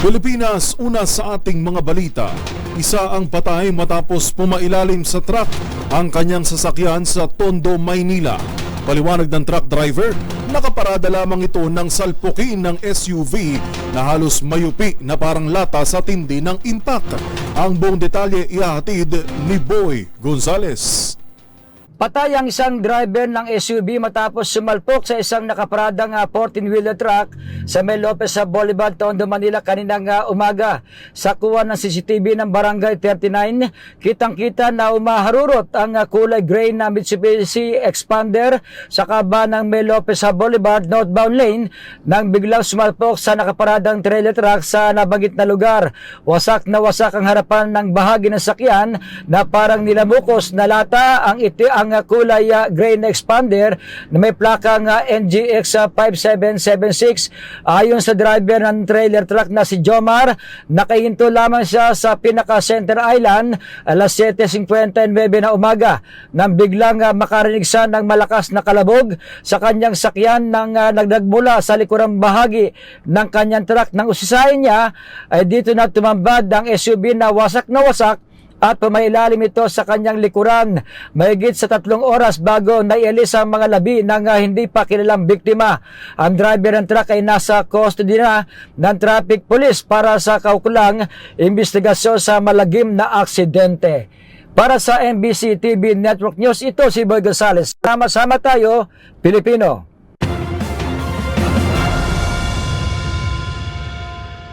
Pilipinas, una sa ating mga balita. Isa ang patay matapos pumailalim sa truck ang kanyang sasakyan sa Tondo, Maynila. Paliwanag ng truck driver, nakaparada lamang ito ng salpukin ng SUV na halos mayupi na parang lata sa tindi ng impact. Ang buong detalye ihahatid ni Boy Gonzales. Patay ang isang driver ng SUV matapos sumalpok sa isang nakaparadang 14-wheeler truck sa May Lopez Boulevard, Tondo, Manila kaninang umaga. Sa kuha ng CCTV ng Barangay 39, kitang-kita na umaharurot ang kulay gray na Mitsubishi Expander sa kaba ng May Lopez Boulevard northbound lane nang biglang sumalpok sa nakaparadang trailer truck sa nabanggit na lugar. Wasak na wasak ang harapan ng bahagi ng sakyan na parang nilamukos na lata ang kulay gray na Expander na may plakang NGX 5776. Ayon sa driver ng trailer truck na si Jomar, nakahinto lamang siya sa pinaka-center island alas 7:59 na umaga nang biglang makarinig siya ng malakas na kalabog sa kanyang sakyan nang nagdagmula sa likurang bahagi ng kanyang truck. Nang usisahin niya ay dito na tumambad ang SUV na wasak at pumailalim ito sa kanyang likuran. Mahigit sa 3 oras bago naialis ang mga labi ng hindi pa kilalang biktima. Ang driver ng truck ay nasa custody na ng traffic police para sa kaukulang investigasyon sa malagim na aksidente. Para sa MBC TV Network News, ito si Boy Gonzales. Sama-sama tayo, Pilipino.